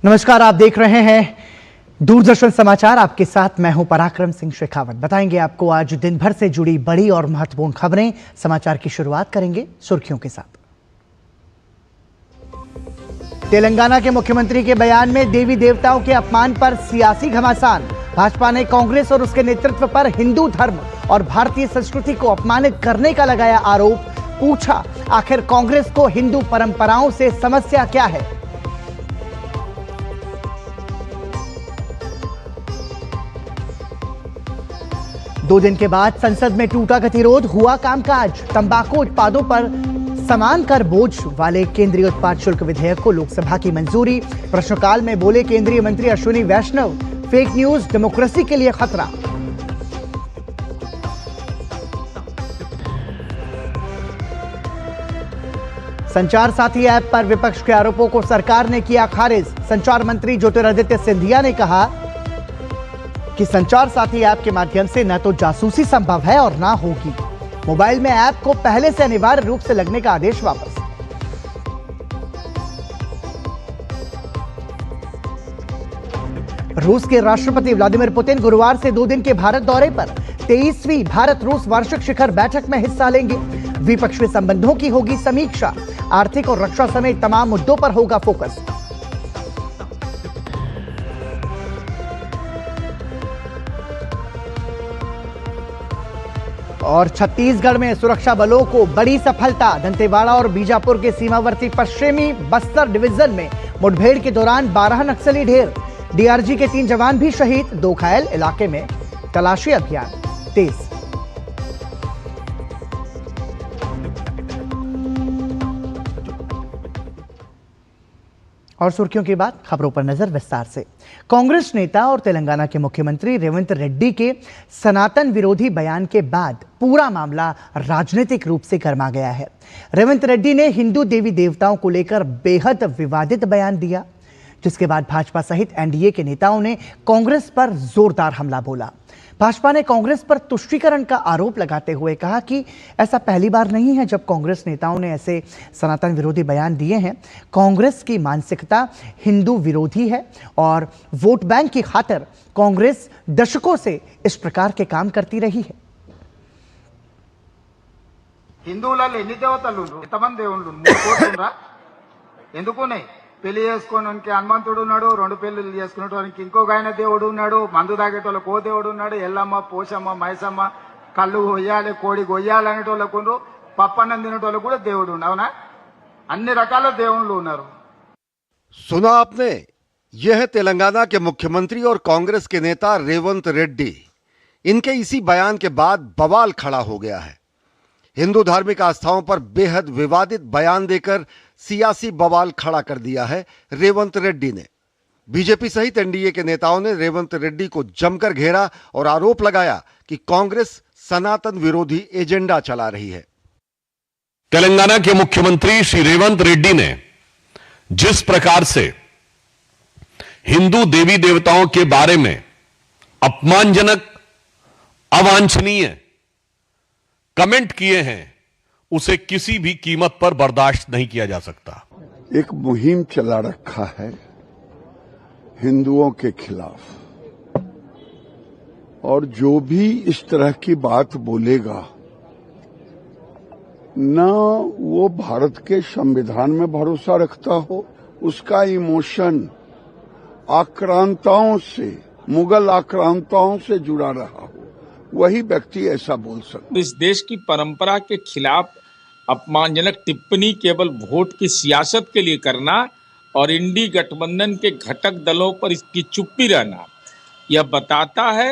नमस्कार, आप देख रहे हैं दूरदर्शन समाचार। आपके साथ मैं हूं पराक्रम सिंह शेखावत। बताएंगे आपको आज दिन भर से जुड़ी बड़ी और महत्वपूर्ण खबरें। समाचार की शुरुआत करेंगे सुर्खियों के साथ। तेलंगाना के मुख्यमंत्री के बयान में देवी देवताओं के अपमान पर सियासी घमासान। भाजपा ने कांग्रेस और उसके नेतृत्व पर हिंदू धर्म और भारतीय संस्कृति को अपमानित करने का लगाया आरोप। पूछा, आखिर कांग्रेस को हिंदू परंपराओं से समस्या क्या है? दो दिन के बाद संसद में टूटा गतिरोध, हुआ कामकाज। तंबाकू उत्पादों पर समान कर बोझ वाले केंद्रीय उत्पाद शुल्क विधेयक को लोकसभा की मंजूरी। प्रश्नकाल में बोले केंद्रीय मंत्री अश्विनी वैष्णव, फेक न्यूज डेमोक्रेसी के लिए खतरा। संचार साथी ऐप पर विपक्ष के आरोपों को सरकार ने किया खारिज। संचार मंत्री ज्योतिरादित्य सिंधिया ने कहा कि संचार साथी ऐप के माध्यम से न तो जासूसी संभव है और ना होगी। मोबाइल में ऐप को पहले से अनिवार्य रूप से लगने का आदेश वापस। रूस के राष्ट्रपति व्लादिमीर पुतिन गुरुवार से 2 दिन के भारत दौरे पर 23वीं भारत रूस वार्षिक शिखर बैठक में हिस्सा लेंगे। द्विपक्षीय संबंधों की होगी समीक्षा। आर्थिक और रक्षा समेत तमाम मुद्दों पर होगा फोकस। और छत्तीसगढ़ में सुरक्षा बलों को बड़ी सफलता। दंतेवाड़ा और बीजापुर के सीमावर्ती पश्चिमी बस्तर डिवीजन में मुठभेड़ के दौरान 12 नक्सली ढेर। डीआरजी के 3 जवान भी शहीद, 2 घायल। इलाके में तलाशी अभियान तेज। और सुर्खियों के बाद खबरों पर नजर विस्तार से। कांग्रेस नेता और तेलंगाना के मुख्यमंत्री रेवंत रेड्डी के सनातन विरोधी बयान के बाद पूरा मामला राजनीतिक रूप से गर्मा गया है। रेवंत रेड्डी ने हिंदू देवी देवताओं को लेकर बेहद विवादित बयान दिया, जिसके बाद भाजपा सहित एनडीए के नेताओं ने कांग्रेस पर जोरदार हमला बोला। भाजपा ने कांग्रेस पर तुष्टीकरण का आरोप लगाते हुए कहा कि ऐसा पहली बार नहीं है जब कांग्रेस नेताओं ने ऐसे सनातन विरोधी बयान दिए हैं। कांग्रेस की मानसिकता हिंदू विरोधी है और वोट बैंक की खातिर कांग्रेस दशकों से इस प्रकार के काम करती रही है। హిందువులలో ఎన్ని దేవతలు ఎంతమంది దేవుళ్ళు 3 కోట్లురా ఎందుకు ఉన్నాయి పెళ్లి చేసుకోవడానికి హనుమంతుడు ఉన్నాడు 2 పెళ్లిళ్ళు చేసుకునేటోనికి ఇంకొక ఆయన దేవుడు ఉన్నాడు మందు తాగేటోళ్ళకి ఓ దేవుడు ఉన్నాడు ఎల్లమ్మ పోషమ్మ మైసమ్మ కళ్ళు కొయ్యాలి కోడి కొయ్యాలి అనేటోళ్ళకు పప్పన్నం తినేటోళ్ళకు కూడా దేవుడు ఉన్నాడు అవునా అన్ని రకాల దేవుళ్ళు ఉన్నారు। सुना आपने, यह है तेलंगाना के मुख्यमंत्री और कांग्रेस के नेता रेवंत रेड्डी। इनके इसी बयान के बाद बवाल खड़ा हो गया है। हिंदू धार्मिक आस्थाओं पर बेहद विवादित बयान देकर सियासी बवाल खड़ा कर दिया है रेवंत रेड्डी ने। बीजेपी सहित एनडीए के नेताओं ने रेवंत रेड्डी को जमकर घेरा और आरोप लगाया कि कांग्रेस सनातन विरोधी एजेंडा चला रही है। तेलंगाना के मुख्यमंत्री श्री रेवंत रेड्डी ने जिस प्रकार से हिंदू देवी देवताओं के बारे में अपमानजनक, अवांछनीय कमेंट किए हैं, उसे किसी भी कीमत पर बर्दाश्त नहीं किया जा सकता। एक मुहिम चला रखा है हिंदुओं के खिलाफ, और जो भी इस तरह की बात बोलेगा न वो भारत के संविधान में भरोसा रखता हो, उसका इमोशन आक्रांताओं से, मुगल आक्रांताओं से जुड़ा रहा हो, वही व्यक्ति ऐसा बोल सकता। इस देश की परंपरा के खिलाफ अपमानजनक टिप्पणी केवल वोट की सियासत के लिए करना और इंडी गठबंधन के घटक दलों पर इसकी चुप्पी रहना, यह बताता है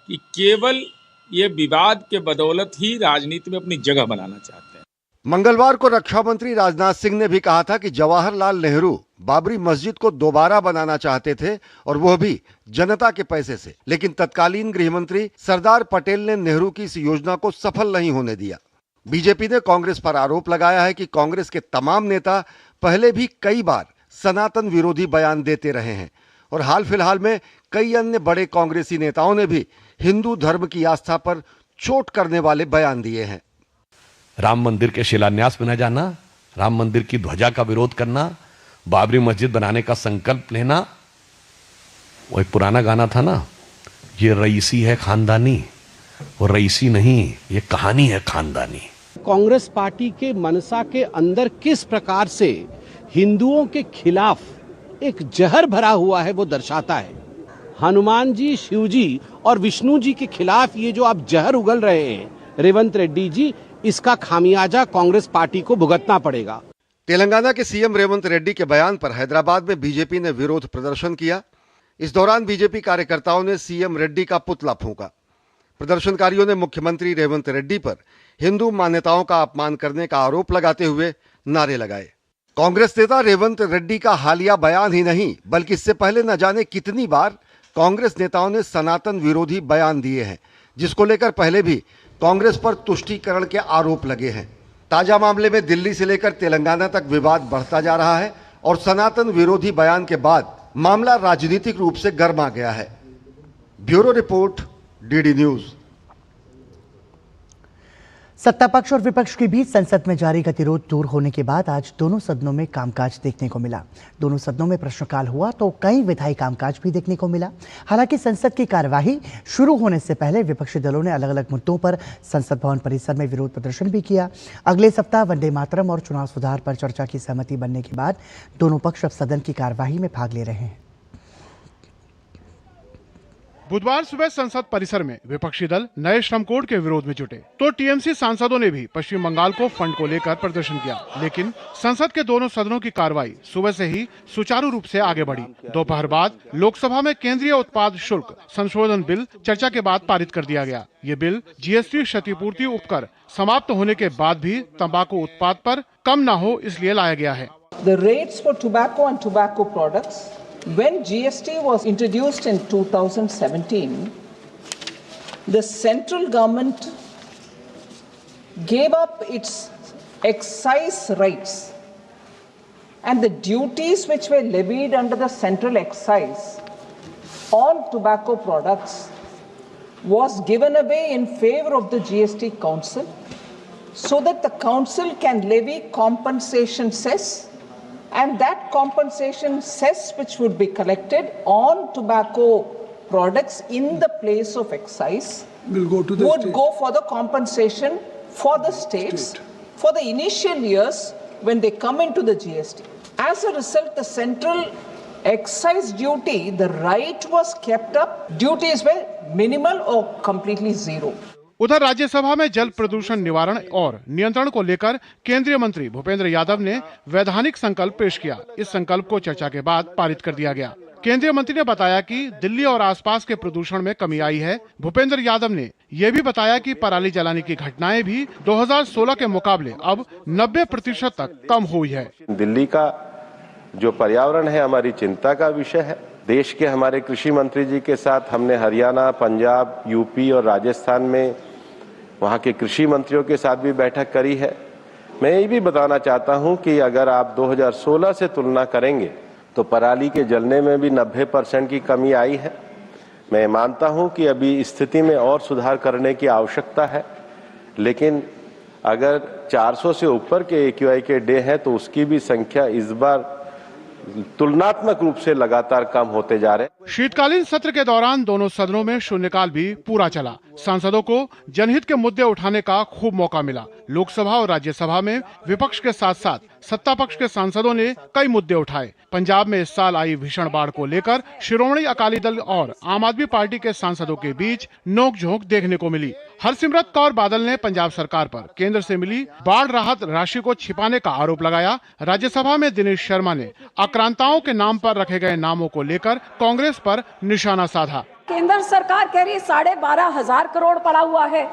कि केवल ये विवाद के बदौलत ही राजनीति में अपनी जगह बनाना चाहते हैं। मंगलवार को रक्षा मंत्री राजनाथ सिंह ने भी कहा था कि जवाहरलाल नेहरू बाबरी मस्जिद को दोबारा बनाना चाहते थे, और वह भी जनता के पैसे से। लेकिन तत्कालीन गृह मंत्री सरदार पटेल ने नेहरू की इस योजना को सफल नहीं होने दिया। बीजेपी ने कांग्रेस पर आरोप लगाया है कि कांग्रेस के तमाम नेता पहले भी कई बार सनातन विरोधी बयान देते रहे हैं, और हाल फिलहाल में कई अन्य बड़े कांग्रेसी नेताओं ने भी हिंदू धर्म की आस्था पर चोट करने वाले बयान दिए हैं। राम मंदिर के शिलान्यास में न जाना, राम मंदिर की ध्वजा का विरोध करना, बाबरी मस्जिद बनाने का संकल्प लेना, वो एक पुराना गाना था ना, ये रईसी है खानदानी, वो रईसी नहीं, ये कहानी है खानदानी। कांग्रेस पार्टी के मनसा के अंदर किस प्रकार से हिंदुओं के खिलाफ एक जहर भरा हुआ है वो दर्शाता है। हनुमान जी, शिव जी और विष्णु जी के खिलाफ ये जो आप जहर उगल रहे हैं रेवंत रेड्डी जी, इसका खामियाजा कांग्रेस पार्टी को भुगतना पड़ेगा। तेलंगाना के सीएम रेवंत रेड्डी के बयान पर हैदराबाद में बीजेपी ने विरोध प्रदर्शन किया। इस दौरान बीजेपी कार्यकर्ताओं ने सीएम रेड्डी का पुतला फूंका। प्रदर्शनकारियों ने मुख्यमंत्री रेवंत रेड्डी पर हिंदू मान्यताओं का अपमान करने का आरोप लगाते हुए नारे लगाए। कांग्रेस नेता रेवंत रेड्डी का हालिया बयान ही नहीं, बल्कि इससे पहले न जाने कितनी बार कांग्रेस नेताओं ने सनातन विरोधी बयान दिए हैं, जिसको लेकर पहले भी कांग्रेस पर तुष्टीकरण के आरोप लगे हैं। ताजा मामले में दिल्ली से लेकर तेलंगाना तक विवाद बढ़ता जा रहा है और सनातन विरोधी बयान के बाद मामला राजनीतिक रूप से गर्मा गया है। Bureau report, DD news. सत्ता पक्ष और विपक्ष के बीच संसद में जारी गतिरोध दूर होने के बाद आज दोनों सदनों में कामकाज देखने को मिला। दोनों सदनों में प्रश्नकाल हुआ तो कई विधायी कामकाज भी देखने को मिला। हालांकि संसद की कार्यवाही शुरू होने से पहले विपक्षी दलों ने अलग अलग मुद्दों पर संसद भवन परिसर में विरोध प्रदर्शन भी किया। अगले सप्ताह वंदे मातरम और चुनाव सुधार पर चर्चा की सहमति बनने के बाद दोनों पक्ष अब सदन की कार्यवाही में भाग ले रहे हैं। बुधवार सुबह संसद परिसर में विपक्षी दल नए श्रम कोड के विरोध में जुटे तो टीएमसी सांसदों ने भी पश्चिम बंगाल को फंड को लेकर प्रदर्शन किया। लेकिन संसद के दोनों सदनों की कार्रवाई सुबह से ही सुचारू रूप से आगे बढ़ी। दोपहर बाद लोकसभा में केंद्रीय उत्पाद शुल्क संशोधन बिल चर्चा के बाद पारित कर दिया गया। ये बिल जीएसटी क्षतिपूर्ति उपकर समाप्त होने के बाद भी तंबाकू उत्पाद पर कम न हो इसलिए लाया गया है। The rates for tobacco and tobacco products, when GST was introduced in 2017, the central government gave up its excise rights, and the duties which were levied under the central excise on tobacco products was given away in favor of the GST Council, so that the Council can levy compensation cess, and that compensation cess which would be collected on tobacco products in the place of excise would go for the compensation for the states for the initial years when they come into the GST. As a result, the central excise duty, the right was kept up, duties were minimal or completely zero. उधर राज्यसभा में जल प्रदूषण निवारण और नियंत्रण को लेकर केंद्रीय मंत्री भूपेंद्र यादव ने वैधानिक संकल्प पेश किया। इस संकल्प को चर्चा के बाद पारित कर दिया गया। केंद्रीय मंत्री ने बताया कि दिल्ली और आसपास के प्रदूषण में कमी आई है। भूपेंद्र यादव ने यह भी बताया कि पराली जलाने की घटनाएं भी 2016 के मुकाबले अब 90% तक कम हुई है। दिल्ली का जो पर्यावरण है हमारी चिंता का विषय है। देश के हमारे कृषि मंत्री जी के साथ हमने हरियाणा, पंजाब, यूपी और राजस्थान में वहाँ के कृषि मंत्रियों के साथ भी बैठक करी है। मैं ये भी बताना चाहता हूँ कि अगर आप 2016 से तुलना करेंगे तो पराली के जलने में भी 90% की कमी आई है। मैं मानता हूँ कि अभी स्थिति में और सुधार करने की आवश्यकता है, लेकिन अगर 400 से ऊपर के AQI के डे हैं तो उसकी भी संख्या इस बार तुलनात्मक रूप से लगातार कम होते जा रहे हैं। शीतकालीन सत्र के दौरान दोनों सदनों में शून्यकाल भी पूरा चला। सांसदों को जनहित के मुद्दे उठाने का खूब मौका मिला। लोकसभा और राज्यसभा में विपक्ष के साथ साथ सत्ता पक्ष के सांसदों ने कई मुद्दे उठाए। पंजाब में इस साल आई भीषण बाढ़ को लेकर शिरोमणि अकाली दल और आम आदमी पार्टी के सांसदों के बीच नोकझोंक देखने को मिली। हरसिमरत कौर बादल ने पंजाब सरकार पर केंद्र से मिली बाढ़ राहत राशि को छिपाने का आरोप लगाया। राज्यसभा में दिनेश शर्मा ने आक्रांताओं के नाम पर रखे गए नामों को लेकर कांग्रेस पर निशाना साधा। केंद्र सरकार कह रही है 12,500 करोड़ पड़ा हुआ है,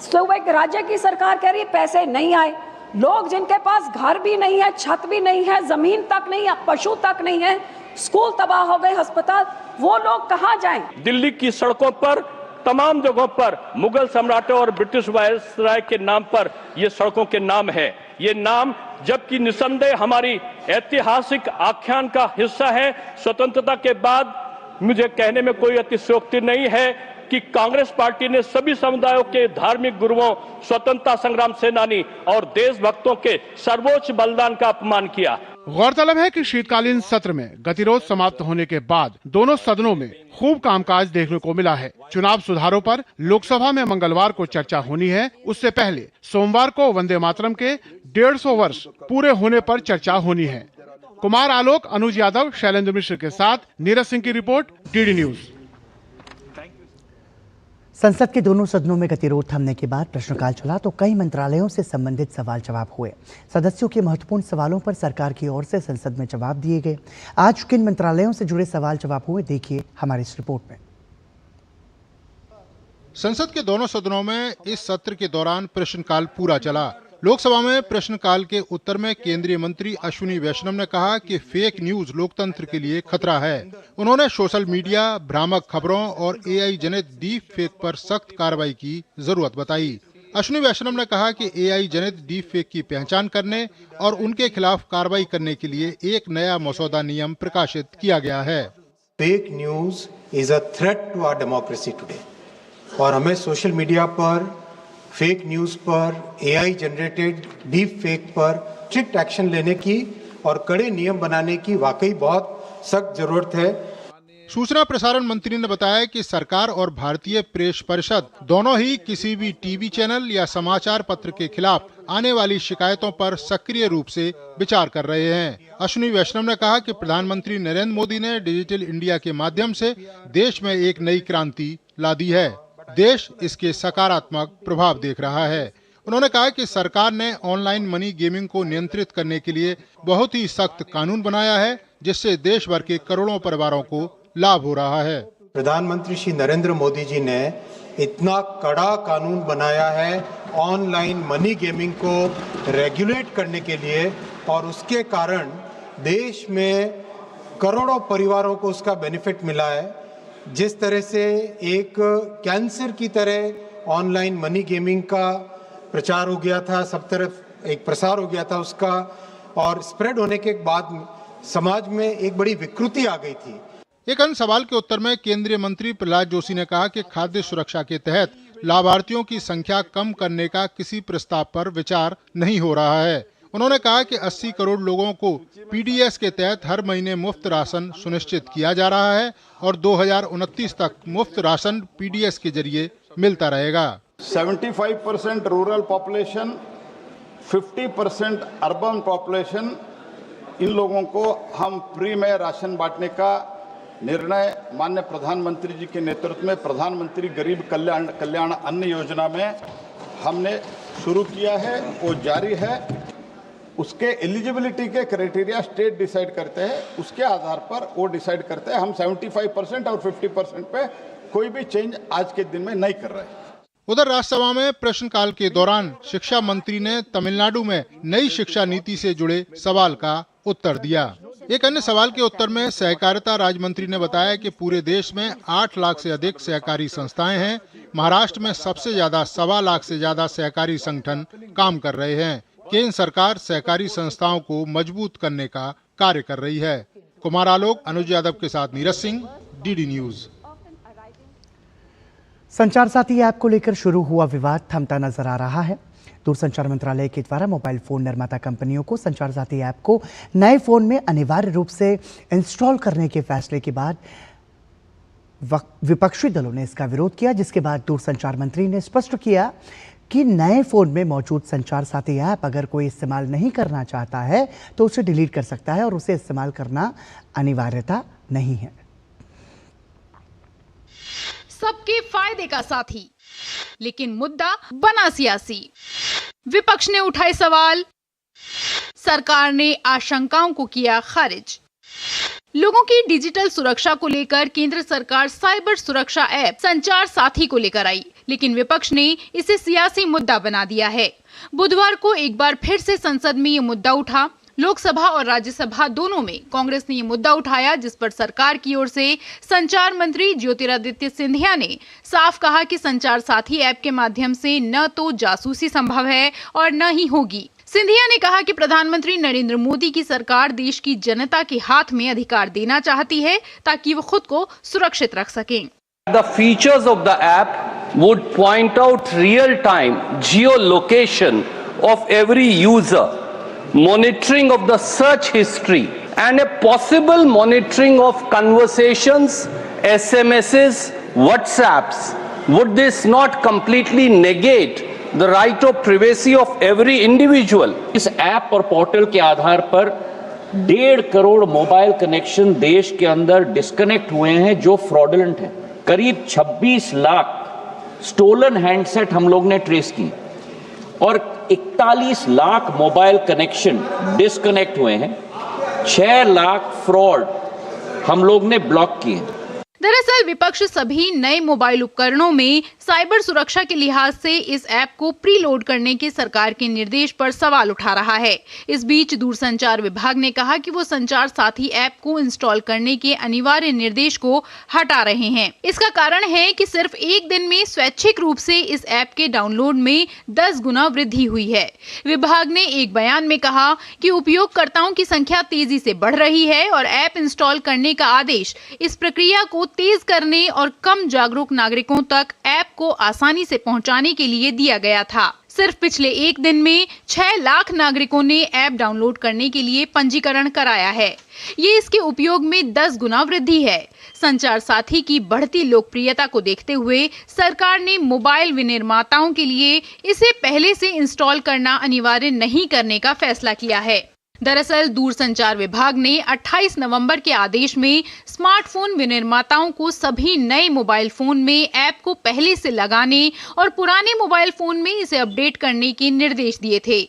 सूबे राज्य की सरकार कह रही है पैसे नहीं आए। लोग जिनके पास घर भी नहीं है, छत भी नहीं है, जमीन तक नहीं है, पशु तक नहीं है, स्कूल तबाह हो गए, अस्पताल, वो लोग कहाँ जाएं? दिल्ली की सड़कों पर तमाम जगहों पर मुगल सम्राटों और ब्रिटिश वायसराय के नाम पर ये सड़कों के नाम है। ये नाम जबकि निसंदेह हमारी ऐतिहासिक आख्यान का हिस्सा है। स्वतंत्रता के बाद मुझे कहने में कोई अतिशयोक्ति नहीं है कि कांग्रेस पार्टी ने सभी समुदायों के धार्मिक गुरुओं, स्वतंत्रता संग्राम सेनानी और देशभक्तों के सर्वोच्च बलिदान का अपमान किया। गौरतलब है कि शीतकालीन सत्र में गतिरोध समाप्त होने के बाद दोनों सदनों में खूब कामकाज देखने को मिला है। चुनाव सुधारों पर लोकसभा में मंगलवार को चर्चा होनी है। उससे पहले सोमवार को वंदे मातरम के 150 वर्ष पूरे होने पर चर्चा होनी है। कुमार आलोक, अनुज यादव, शैलेंद्र मिश्र के साथ नीरज सिंह की रिपोर्ट, डीडी न्यूज। संसद के दोनों सदनों में गतिरोध थमने के बाद प्रश्नकाल चला तो कई मंत्रालयों से संबंधित सवाल जवाब हुए। सदस्यों के महत्वपूर्ण सवालों पर सरकार की ओर से संसद में जवाब दिए गए। आज किन मंत्रालयों से जुड़े सवाल जवाब हुए, देखिए हमारी इस रिपोर्ट में। संसद के दोनों सदनों में इस सत्र के दौरान प्रश्नकाल पूरा चला। लोकसभा में प्रश्नकाल के उत्तर में केंद्रीय मंत्री अश्विनी वैष्णव ने कहा कि फेक न्यूज लोकतंत्र के लिए खतरा है। उन्होंने सोशल मीडिया, भ्रामक खबरों और एआई जनित डीप फेक पर सख्त कार्रवाई की जरूरत बताई। अश्विनी वैष्णव ने कहा कि एआई जनित डीप फेक की पहचान करने और उनके खिलाफ कार्रवाई करने के लिए एक नया मसौदा नियम प्रकाशित किया गया है। Fake news is a threat to our democracy today और हमें सोशल मीडिया पर, फेक न्यूज पर, एआई जनरेटेड डीप फेक पर स्ट्रिक्ट एक्शन लेने की और कड़े नियम बनाने की वाकई बहुत सख्त जरूरत है। सूचना प्रसारण मंत्री ने बताया कि सरकार और भारतीय प्रेस परिषद दोनों ही किसी भी टीवी चैनल या समाचार पत्र के खिलाफ आने वाली शिकायतों पर सक्रिय रूप से विचार कर रहे हैं। अश्विनी वैष्णव ने कहा कि प्रधानमंत्री नरेंद्र मोदी ने डिजिटल इंडिया के माध्यम से देश में एक नई क्रांति ला दी है। देश इसके सकारात्मक प्रभाव देख रहा है। उन्होंने कहा कि सरकार ने ऑनलाइन मनी गेमिंग को नियंत्रित करने के लिए बहुत ही सख्त कानून बनाया है, जिससे देश भर के करोड़ों परिवारों को लाभ हो रहा है। प्रधानमंत्री श्री नरेंद्र मोदी जी ने इतना कड़ा कानून बनाया है ऑनलाइन मनी गेमिंग को रेगुलेट करने के लिए और उसके कारण देश में करोड़ों परिवारों को उसका बेनिफिट मिला है। जिस तरह से एक कैंसर की तरह ऑनलाइन मनी गेमिंग का प्रचार हो गया था, सब तरफ एक प्रसार हो गया था उसका, और स्प्रेड होने के बाद समाज में एक बड़ी विकृति आ गई थी। एक अन्य सवाल के उत्तर में केंद्रीय मंत्री प्रहलाद जोशी ने कहा कि खाद्य सुरक्षा के तहत लाभार्थियों की संख्या कम करने का किसी प्रस्ताव पर विचार नहीं हो रहा है। उन्होंने कहा कि 80 करोड़ लोगों को पीडीएस के तहत हर महीने मुफ्त राशन सुनिश्चित किया जा रहा है और 2029 तक मुफ्त राशन पीडीएस के जरिए मिलता रहेगा। 75% रूरल पॉपुलेशन, 50% अर्बन पॉपुलेशन, इन लोगों को हम फ्री में राशन बांटने का निर्णय माननीय प्रधानमंत्री जी के नेतृत्व में प्रधानमंत्री गरीब कल्याण अन्न योजना में हमने शुरू किया है, वो जारी है। उसके एलिजिबिलिटी के क्राइटेरिया स्टेट डिसाइड करते हैं, उसके आधार पर वो डिसाइड करते हैं। हम 75% और 50% पे कोई भी चेंज आज के दिन में नहीं कर रहे। उधर राज्यसभा में प्रश्नकाल के दौरान शिक्षा मंत्री ने तमिलनाडु में नई शिक्षा नीति से जुड़े सवाल का उत्तर दिया। एक अन्य सवाल के उत्तर में सहकारिता राज्य मंत्री ने बताया कि पूरे देश में 8 लाख से अधिक सहकारी संस्थाएं हैं। महाराष्ट्र में सबसे ज्यादा 1.25 लाख से ज्यादा सहकारी संगठन काम कर रहे हैं। केंद्र सरकार सहकारी संस्थाओं को मजबूत करने का कार्य कर रही है। कुमार आलोक, अनुज यादव के साथ नीरज सिंह, डीडी न्यूज। संचार साथी ऐप को लेकर शुरू हुआ विवाद थमता नजर आ रहा है। दूरसंचार मंत्रालय के द्वारा मोबाइल फोन निर्माता कंपनियों को संचार साथी ऐप को नए फोन में अनिवार्य रूप से इंस्टॉल करने के फैसले के बाद विपक्षी दलों ने इसका विरोध किया, जिसके बाद दूरसंचार मंत्री ने स्पष्ट किया कि नए फोन में मौजूद संचार साथी ऐप अगर कोई इस्तेमाल नहीं करना चाहता है तो उसे डिलीट कर सकता है और उसे इस्तेमाल करना अनिवार्यता नहीं है। सबके फायदे का साथी, लेकिन मुद्दा बना सियासी। विपक्ष ने उठाए सवाल, सरकार ने आशंकाओं को किया खारिज। लोगों की डिजिटल सुरक्षा को लेकर केंद्र सरकार साइबर सुरक्षा ऐप संचार साथी को लेकर आई, लेकिन विपक्ष ने इसे सियासी मुद्दा बना दिया है। बुधवार को एक बार फिर से संसद में ये मुद्दा उठा। लोकसभा और राज्यसभा दोनों में कांग्रेस ने ये मुद्दा उठाया, जिस पर सरकार की ओर से संचार मंत्री ज्योतिरादित्य सिंधिया ने साफ कहा कि संचार साथी ऐप के माध्यम से न तो जासूसी संभव है और न ही होगी। सिंधिया ने कहा कि प्रधानमंत्री नरेंद्र मोदी की सरकार देश की जनता के हाथ में अधिकार देना चाहती है ताकि वो खुद को सुरक्षित रख सकें। The features of the app would point out real-time geolocation of every user monitoring of the search history, and a possible monitoring of conversations, SMSs, WhatsApps. Would this not completely negate the right of privacy of every individual? इस app और portal के आधार पर 1.5 crore mobile connection देश के अंदर disconnect हुए हैं जो फ्रॉडुलेंट हैं। करीब 26 लाख स्टोलन हैंडसेट हम लोग ने ट्रेस किए और 41 लाख मोबाइल कनेक्शन डिस्कनेक्ट हुए हैं। 6 लाख फ्रॉड हम लोग ने ब्लॉक किए। दरअसल विपक्ष सभी नए मोबाइल उपकरणों में साइबर सुरक्षा के लिहाज से इस ऐप को प्री लोड करने के सरकार के निर्देश पर सवाल उठा रहा है। इस बीच दूरसंचार विभाग ने कहा कि वो संचार साथी ऐप को इंस्टॉल करने के अनिवार्य निर्देश को हटा रहे हैं। इसका कारण है कि सिर्फ एक दिन में स्वैच्छिक रूप से इस ऐप के डाउनलोड में 10 गुना वृद्धि हुई है। विभाग ने एक बयान में कहा कि उपयोगकर्ताओं की संख्या तेजी से बढ़ रही है और ऐप इंस्टॉल करने का आदेश इस प्रक्रिया को तेज करने और कम जागरूक नागरिकों तक ऐप को आसानी से पहुंचाने के लिए दिया गया था। सिर्फ पिछले एक दिन में 6 लाख नागरिकों ने ऐप डाउनलोड करने के लिए पंजीकरण कराया है। ये इसके उपयोग में 10 गुना वृद्धि है। संचार साथी की बढ़ती लोकप्रियता को देखते हुए सरकार ने मोबाइल विनिर्माताओं के लिए इसे पहले से इंस्टॉल करना अनिवार्य नहीं करने का फैसला किया है। दरअसल दूरसंचार विभाग ने 28 नवंबर के आदेश में स्मार्टफोन विनिर्माताओं को सभी नए मोबाइल फोन में ऐप को पहले से लगाने और पुराने मोबाइल फोन में इसे अपडेट करने के निर्देश दिए थे।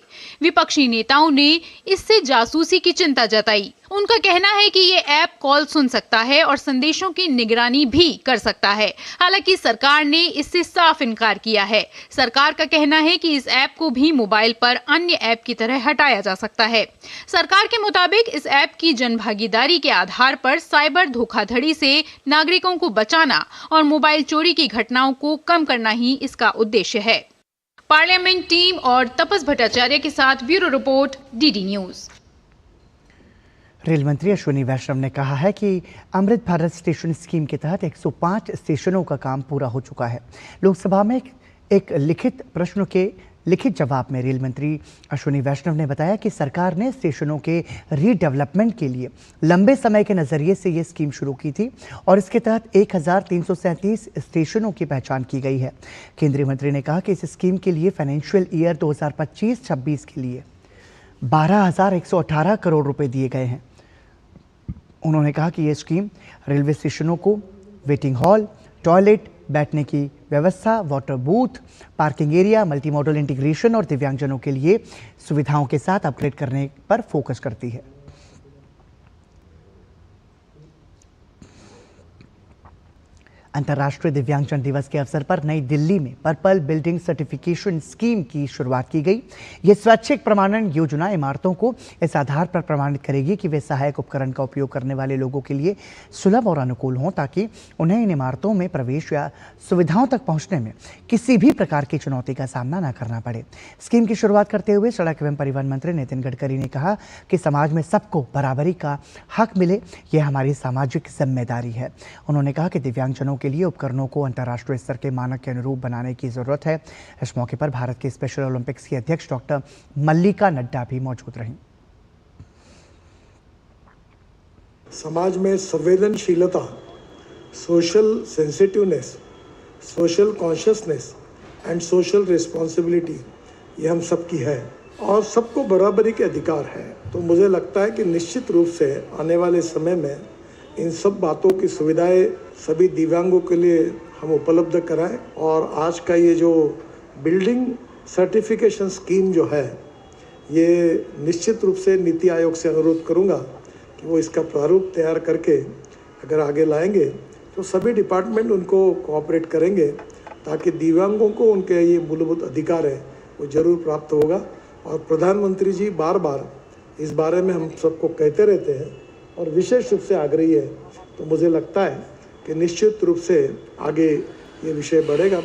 विपक्षी नेताओं ने इससे जासूसी की चिंता जताई। उनका कहना है कि ये ऐप कॉल सुन सकता है और संदेशों की निगरानी भी कर सकता है। हालांकि सरकार ने इससे साफ इनकार किया है। सरकार का कहना है कि इस ऐप को भी मोबाइल पर अन्य ऐप की तरह हटाया जा सकता है। सरकार के मुताबिक इस ऐप की जनभागीदारी के आधार पर साइबर धोखाधड़ी से नागरिकों को बचाना और मोबाइल चोरी की घटनाओं को कम करना ही इसका उद्देश्य है। पार्लियामेंट टीम और तपस भट्टाचार्य के साथ bureau report, DD news. Rail मंत्री अश्विनी वैष्णव ने कहा है कि अमृत भारत स्टेशन स्कीम के तहत 105 स्टेशनों का काम पूरा हो चुका है। लोकसभा में एक लिखित प्रश्न के लिखित जवाब में रेल मंत्री अश्विनी वैष्णव ने बताया कि सरकार ने स्टेशनों के रीडेवलपमेंट के लिए लंबे समय के नजरिए से ये स्कीम शुरू की थी और इसके तहत 1337 स्टेशनों की पहचान की गई है। केंद्रीय मंत्री ने कहा कि इस स्कीम के लिए फाइनेंशियल ईयर 2025-26 के लिए 12,118 करोड़ रुपए दिए गए हैं। उन्होंने कहा कि ये स्कीम रेलवे स्टेशनों को वेटिंग हॉल, टॉयलेट, बैठने की व्यवस्था, water booth, parking area, multi modal integration और दिव्यांगजनों के लिए सुविधाओं के साथ अपग्रेड करने पर फोकस करती है। अंतर्राष्ट्रीय दिव्यांगजन दिवस के अवसर पर नई दिल्ली में पर्पल बिल्डिंग सर्टिफिकेशन स्कीम की शुरुआत की गई। ये स्वैच्छिक प्रमाणन योजना इमारतों को इस आधार पर प्रमाणित करेगी कि वे सहायक उपकरण का उपयोग करने वाले लोगों के लिए सुलभ और अनुकूल हों, ताकि उन्हें इन इमारतों में प्रवेश या सुविधाओं तक पहुंचने में किसी भी प्रकार की चुनौती का सामना न करना पड़े। स्कीम की शुरुआत करते हुए सड़क एवं परिवहन मंत्री नितिन गडकरी ने कहा कि समाज में सबको बराबरी का हक मिले, यह हमारी सामाजिक जिम्मेदारी है। उन्होंने कहा कि दिव्यांगजनों के लिए उपकरणों को अंतर्राष्ट्रीय स्तर के मानक के अनुरूप बनाने की जरूरत है। इस मौके पर भारत के स्पेशल ओलंपिक्स की अध्यक्ष डॉक्टर मल्लिका नड्डा भी मौजूद रहीं। समाज में संवेदनशीलता, social sensitiveness, social consciousness and social responsibility ये हम सबकी है और सबको बराबरी के अधिकार है। तो मुझे लगता है कि निश्चित रूप से आने वाले समय में इन सब बातों की सुविधाएं सभी दिव्यांगों के लिए हम उपलब्ध कराएं और आज का ये जो बिल्डिंग सर्टिफिकेशन स्कीम जो है, ये निश्चित रूप से नीति आयोग से अनुरोध करूंगा कि वो इसका प्रारूप तैयार करके अगर आगे लाएंगे तो सभी डिपार्टमेंट उनको कोऑपरेट करेंगे, ताकि दिव्यांगों को उनके ये मूलभूत अधिकार है वो जरूर प्राप्त होगा। और प्रधानमंत्री जी बार बार इस बारे में हम सबको कहते रहते हैं और विशेष रूप से आग्रही है, तो मुझे लगता है कि निश्चित रूप से आगे ये विषय बढ़ेगा।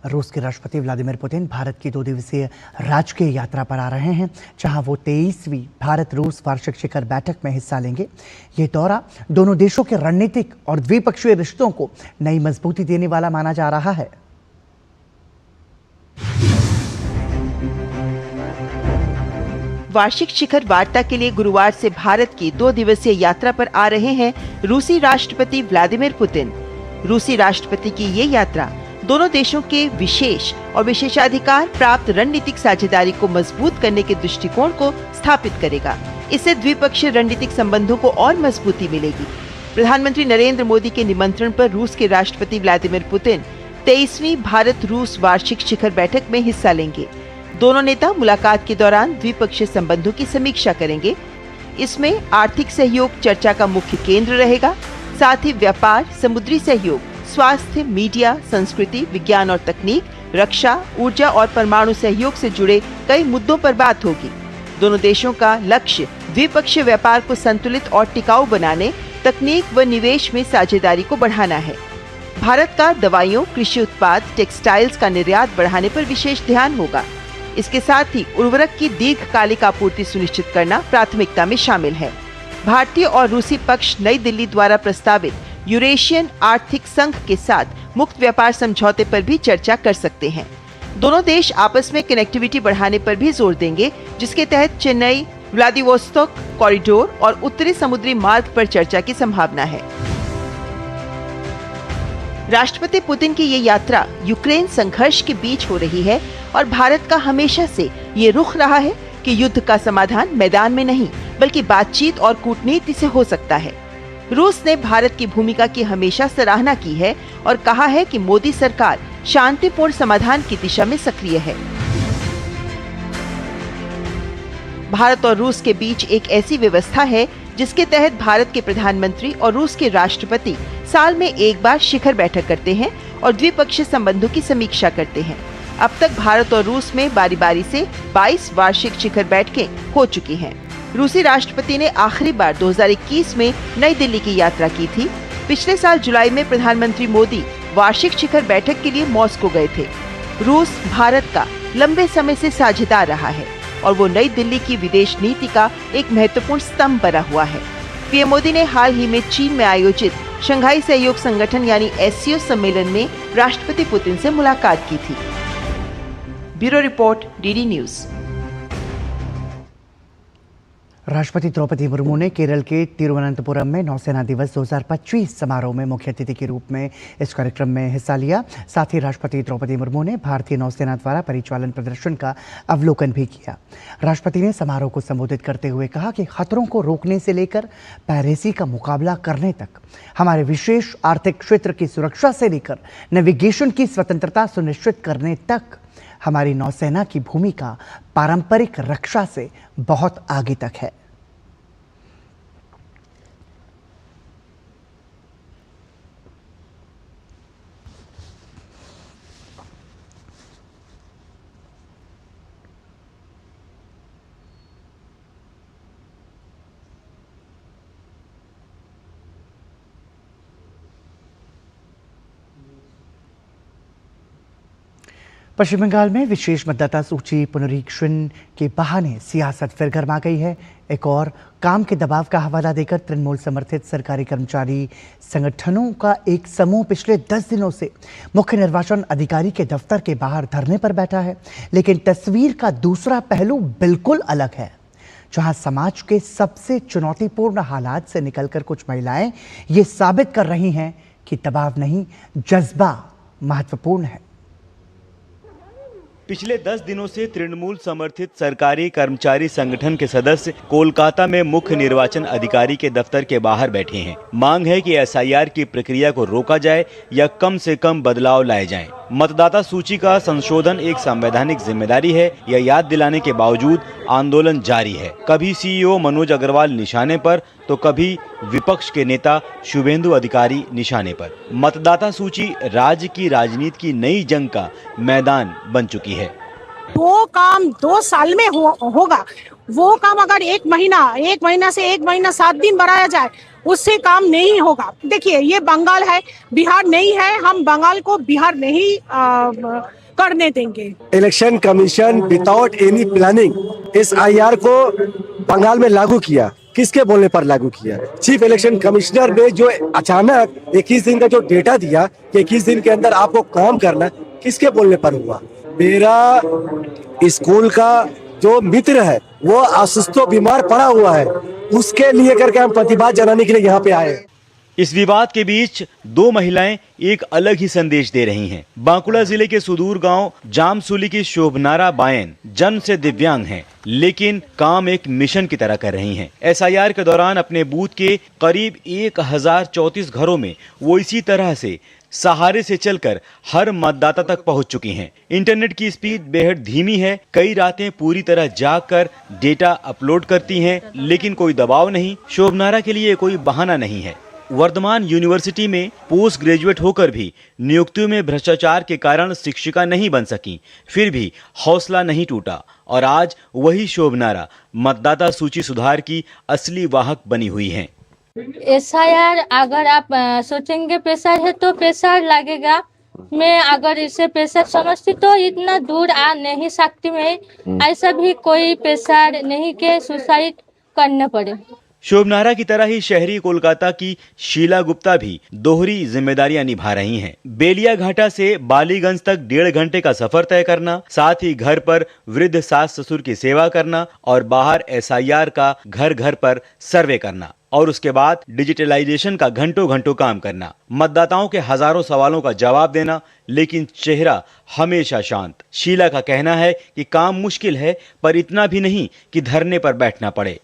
रूस के राष्ट्रपति व्लादिमीर पुतिन भारत की 2 दिवसीय राजकीय यात्रा पर आ रहे हैं, जहां वो 23वीं भारत रूस वार्षिक शिखर बैठक में हिस्सा लेंगे। ये दौरा दोनों देशों के रणनीतिक और द्विपक्षीय रिश्तों को नई मजबूती देने वाला माना जा रहा है। वार्षिक शिखर वार्ता के लिए गुरुवार से भारत की 2 दिवसीय यात्रा पर आ रहे हैं रूसी राष्ट्रपति व्लादिमीर पुतिन। रूसी राष्ट्रपति की ये यात्रा दोनों देशों के विशेष और विशेषाधिकार प्राप्त रणनीतिक साझेदारी को मजबूत करने के दृष्टिकोण को स्थापित करेगा। इससे द्विपक्षीय रणनीतिक संबंधों को और मजबूती मिलेगी। प्रधानमंत्री नरेंद्र मोदी के निमंत्रण पर रूस के राष्ट्रपति व्लादिमीर पुतिन 23वीं भारत रूस वार्षिक शिखर बैठक में हिस्सा लेंगे। दोनों नेता मुलाकात के दौरान द्विपक्षीय संबंधों की समीक्षा करेंगे। इसमें आर्थिक सहयोग चर्चा का मुख्य केंद्र रहेगा। साथ ही व्यापार, समुद्री सहयोग, स्वास्थ्य, मीडिया, संस्कृति, विज्ञान और तकनीक, रक्षा, ऊर्जा और परमाणु सहयोग से जुड़े कई मुद्दों पर बात होगी। दोनों देशों का लक्ष्य द्विपक्षीय व्यापार को संतुलित और टिकाऊ बनाने, तकनीक व निवेश में साझेदारी को बढ़ाना है। भारत का दवाइयों, कृषि उत्पाद, टेक्सटाइल्स का निर्यात बढ़ाने पर विशेष ध्यान होगा। इसके साथ ही उर्वरक की दीर्घकालिक आपूर्ति सुनिश्चित करना प्राथमिकता में शामिल है। भारतीय और रूसी पक्ष नई दिल्ली द्वारा प्रस्तावित यूरेशियन आर्थिक संघ के साथ मुक्त व्यापार समझौते पर भी चर्चा कर सकते हैं। दोनों देश आपस में कनेक्टिविटी बढ़ाने पर भी जोर देंगे, जिसके तहत चेन्नई व्लादिवोस्तोक कॉरिडोर और उत्तरी समुद्री मार्ग पर चर्चा की संभावना है। राष्ट्रपति पुतिन की ये यात्रा यूक्रेन संघर्ष के बीच हो रही है और भारत का हमेशा से ये रुख रहा है कि युद्ध का समाधान मैदान में नहीं बल्कि बातचीत और कूटनीति से हो सकता है। रूस ने भारत की भूमिका की हमेशा सराहना की है और कहा है कि मोदी सरकार शांतिपूर्ण समाधान की दिशा में सक्रिय है। भारत और रूस के बीच एक ऐसी व्यवस्था है जिसके तहत भारत के प्रधानमंत्री और रूस के राष्ट्रपति साल में एक बार शिखर बैठक करते हैं और द्विपक्षीय संबंधों की समीक्षा करते हैं। अब तक भारत और रूस में बारी बारी से 22 वार्षिक शिखर बैठकें हो चुकी हैं। रूसी राष्ट्रपति ने आखिरी बार 2021 में नई दिल्ली की यात्रा की थी। पिछले साल जुलाई में प्रधानमंत्री मोदी वार्षिक शिखर बैठक के लिए मॉस्को गए थे। रूस भारत का लंबे समय से साझेदार रहा है और वो नई दिल्ली की विदेश नीति का एक महत्वपूर्ण स्तंभ बना हुआ है। पीएम मोदी ने हाल ही में चीन में आयोजित शंघाई सहयोग संगठन यानी SCO सम्मेलन में राष्ट्रपति पुतिन से मुलाकात की थी। Bureau report, DD news. राष्ट्रपति द्रौपदी मुर्मू ने केरल के तिरुवनंतपुरम में नौसेना दिवस 2025 समारोह में मुख्य अतिथि के रूप में इस कार्यक्रम में हिस्सा लिया। साथ ही राष्ट्रपति द्रौपदी मुर्मू ने भारतीय नौसेना द्वारा परिचालन प्रदर्शन का अवलोकन भी किया। राष्ट्रपति ने समारोह को संबोधित करते हुए कहा कि खतरों को रोकने से लेकर पायरेसी का मुकाबला करने तक, हमारे विशेष आर्थिक क्षेत्र की सुरक्षा से लेकर नेविगेशन की स्वतंत्रता सुनिश्चित करने तक हमारी नौसेना की भूमिका पारंपरिक रक्षा से बहुत आगे तक है। पश्चिम बंगाल में विशेष मतदाता सूची पुनरीक्षण के बहाने सियासत फिर गर्मा गई है। एक और काम के दबाव का हवाला देकर तृणमूल समर्थित सरकारी कर्मचारी संगठनों का एक समूह पिछले 10 दिनों से मुख्य निर्वाचन अधिकारी के दफ्तर के बाहर धरने पर बैठा है। लेकिन तस्वीर का दूसरा पहलू बिल्कुल अलग है, जहां समाज के सबसे चुनौतीपूर्ण हालात से निकलकर कुछ महिलाएं ये साबित कर रही हैं कि दबाव नहीं, जज्बा महत्वपूर्ण है। पिछले 10 दिनों से तृणमूल समर्थित सरकारी कर्मचारी संगठन के सदस्य कोलकाता में मुख्य निर्वाचन अधिकारी के दफ्तर के बाहर बैठे हैं। मांग है कि SIR की प्रक्रिया को रोका जाए या कम से कम बदलाव लाए जाएं। मतदाता सूची का संशोधन एक संवैधानिक जिम्मेदारी है, यह याद दिलाने के बावजूद आंदोलन जारी है। कभी CEO मनोज अग्रवाल निशाने पर तो कभी विपक्ष के नेता शुभेंदु अधिकारी निशाने पर। मतदाता सूची राज्य की राजनीति की नई जंग का मैदान बन चुकी है। वो काम 2 साल में होगा, वो काम अगर एक महीना से 1 महीना 7 दिन बढ़ाया जाए, उससे काम नहीं होगा। देखिए, ये बंगाल है, बिहार नहीं है। हम बंगाल को बिहार नहीं करने देंगे। Election commission without any planning इस IR को बंगाल में लागू किया। किसके बोलने पर लागू किया? चीफ इलेक्शन कमिश्नर ने जो अचानक 21 दिन का जो डेटा दिया कि 21 दिन के अंदर आपको काम करना, किसके बोलने पर हुआ? मेरा स्कूल का जो मित्र है वो अस्वस्थ बीमार पड़ा हुआ है, उसके लिए करके हम प्रतिवाद जनाने के लिए यहाँ पे आए। इस विवाद के बीच दो महिलाएं एक अलग ही संदेश दे रही हैं। बांकुड़ा जिले के सुदूर गांव जामसूली की शोभनारा बायन जन्म से दिव्यांग हैं, लेकिन काम एक मिशन की तरह कर रही हैं। एसआईआर के दौरान अपने बूथ के करीब 1034 घरों में वो इसी तरह से सहारे से चलकर हर मतदाता तक पहुंच चुकी हैं। इंटरनेट की स्पीड बेहद धीमी है। कई रातें पूरी तरह जागकर डेटा अपलोड करती हैं, लेकिन कोई दबाव नहीं। शोभनारा के लिए कोई बहाना नहीं है। वर्धमान यूनिवर्सिटी में पोस्ट ग्रेजुएट होकर भी नियुक्तियों में भ्रष्टाचार के कारण शिक्षिका नहीं बन सकी, फिर भी हौसला नहीं टूटा और आज वही शोभनारा मतदाता सूची सुधार की असली वाहक बनी हुई हैं। एसआईआर अगर आप सोचेंगे प्रेशर है तो प्रेशर लगेगा। मैं अगर इसे प्रेशर समझती तो इतना दूर आ नहीं सकती। मैं ऐसा भी कोई प्रेशर नहीं के सुसाइड करना पड़े। शोभनारा की तरह ही शहरी कोलकाता की शीला गुप्ता भी दोहरी जिम्मेदारियां निभा रही हैं। बेलिया घाटा से बालीगंज तक 1.5 घंटे का सफर तय करना, साथ ही घर पर वृद्ध सास ससुर की सेवा करना और बाहर एसआईआर का घर घर पर सर्वे करना और उसके बाद डिजिटलाइजेशन का घंटों घंटों काम करना, मतदाताओं के हजारों सवालों का जवाब देना, लेकिन चेहरा हमेशा शांत। शीला का कहना है कि काम मुश्किल है, पर इतना भी नहीं कि धरने पर बैठना पड़े।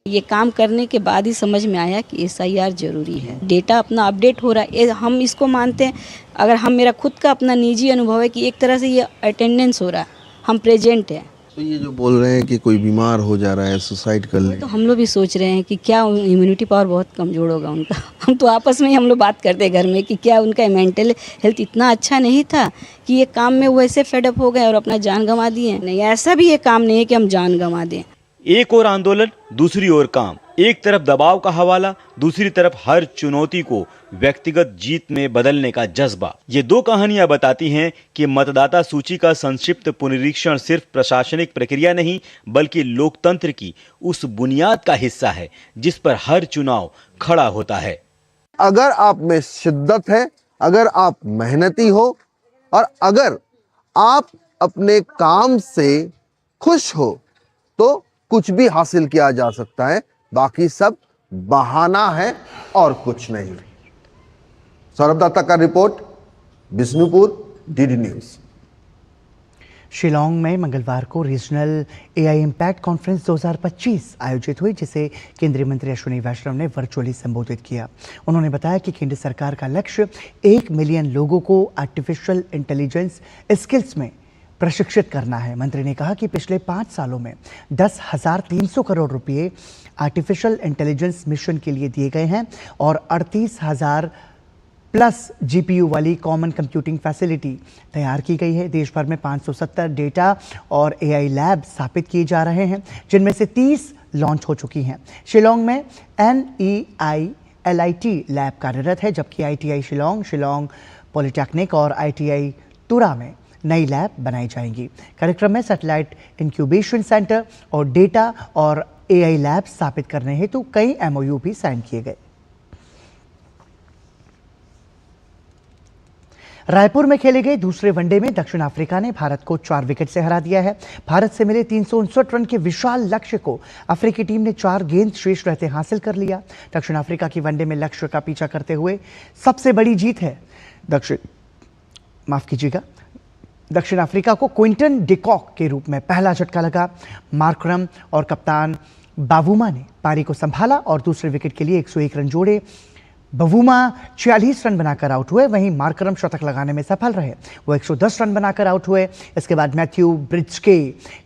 ये काम करने के बाद ही समझ में आया कि एसआईआर जरूरी है। डेटा अपना अपडेट हो रहा है, हम इसको मानते हैं। अगर हम मेरा खुद का अपना निजी अनुभव है कि एक तरह से ये अटेंडेंस हो रहा है, हम प्रेजेंट हैं। तो ये जो बोल रहे हैं कि कोई बीमार हो जा रहा है सुसाइड कर ले, तो हम लोग भी सोच रहे हैं कि क्या इम्यूनिटी पावर बहुत कमजोर होगा उनका। हम तो आपस में ही हम लोग बात करते हैं घर में कि क्या उनका मेंटल हेल्थ इतना अच्छा नहीं था कि ये काम में वैसे फेडअप हो गए और अपना जान गंवा दिए। नहीं, ऐसा भी ये काम नहीं है कि हम जान गंवा दें। एक ओर आंदोलन, दूसरी ओर काम। एक तरफ दबाव का हवाला, दूसरी तरफ हर चुनौती को व्यक्तिगत जीत में बदलने का जज्बा। ये दो कहानियां बताती हैं कि मतदाता सूची का संक्षिप्त पुनरीक्षण सिर्फ प्रशासनिक प्रक्रिया नहीं, बल्कि लोकतंत्र की उस बुनियाद का हिस्सा है जिस पर हर चुनाव खड़ा होता है। अगर आप में शिद्दत है, अगर आप मेहनती हो और अगर आप अपने काम से खुश हो तो कुछ भी हासिल किया जा सकता है। बाकी सब बहाना है और कुछ नहीं। सौरभ दत्ता का report, Bishnupur, DD news. Shillong में मंगलवार को रीजनल एआई इम्पैक्ट कॉन्फ्रेंस 2025 आयोजित हुई, जिसे केंद्रीय मंत्री अश्विनी वैष्णव ने वर्चुअली संबोधित किया। उन्होंने बताया कि केंद्र सरकार का लक्ष्य 1 मिलियन लोगों को आर्टिफिशियल इंटेलिजेंस स्किल्स में प्रशिक्षित करना है। मंत्री ने कहा कि पिछले 5 सालों में 10,300 करोड़ रुपए आर्टिफिशियल इंटेलिजेंस मिशन के लिए दिए गए हैं और 38,000 प्लस जीपीयू वाली कॉमन कंप्यूटिंग फैसिलिटी तैयार की गई है। देश भर में 570 डेटा और एआई लैब स्थापित किए जा रहे हैं, जिनमें से 30 लॉन्च हो चुकी हैं। शिलांग में NEILIT लैब कार्यरत है, जबकि ITI शिलांग, शिलांग पॉलिटेक्निक और ITI तुरा में नई लैब बनाई जाएंगी। कार्यक्रम में सैटेलाइट इंक्यूबेशन सेंटर और डेटा और एआई लैब स्थापित करने हेतु कई MOU भी साइन किए गए। रायपुर में खेले गए दूसरे वनडे में दक्षिण अफ्रीका ने भारत को 4 विकेट से हरा दिया है। भारत से मिले 359 रन के विशाल लक्ष्य को अफ्रीकी टीम ने 4 गेंद शेष रहते हासिल कर लिया। दक्षिण अफ्रीका की वनडे में लक्ष्य का पीछा करते हुए सबसे बड़ी जीत है। दक्षिण अफ्रीका को क्विंटन डिकॉक के रूप में पहला झटका लगा। मार्करम और कप्तान बावुमा ने पारी को संभाला और दूसरे विकेट के लिए 101 रन जोड़े। बवुमा 46 रन बनाकर आउट हुए, वहीं मार्करम शतक लगाने में सफल रहे। वो 110 रन बनाकर आउट हुए। इसके बाद मैथ्यू ब्रिड्जके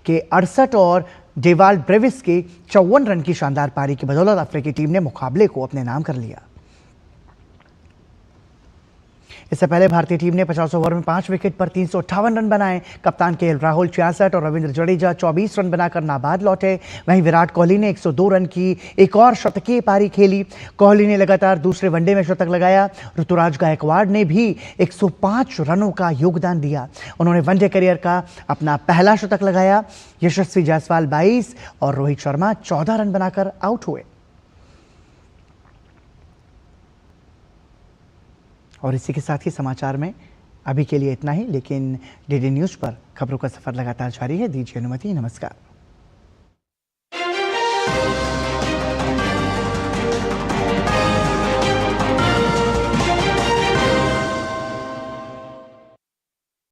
के 68 और डेवाल्ड ब्रेविस के 54 रन की शानदार पारी की बदौलत अफ्रीकी टीम ने मुकाबले को अपने नाम कर लिया। इससे पहले भारतीय टीम ने 50 ओवर में 5 विकेट पर 358 रन बनाए। कप्तान केएल राहुल 66 और रविंद्र जडेजा 24 रन बनाकर नाबाद लौटे। वहीं विराट कोहली ने 102 रन की एक और शतकीय पारी खेली। कोहली ने लगातार दूसरे वनडे में शतक लगाया। ऋतुराज गायकवाड़ ने भी 105 रनों का योगदान दिया। उन्होंने वनडे करियर का अपना पहला शतक लगाया। यशस्वी जायसवाल 22 और रोहित शर्मा 14 रन बनाकर आउट हुए। और इसी के साथ ही समाचार में अभी के लिए इतना ही, लेकिन डीडी न्यूज़ पर खबरों का सफर लगातार जारी है। दीजिए अनुमति। नमस्कार।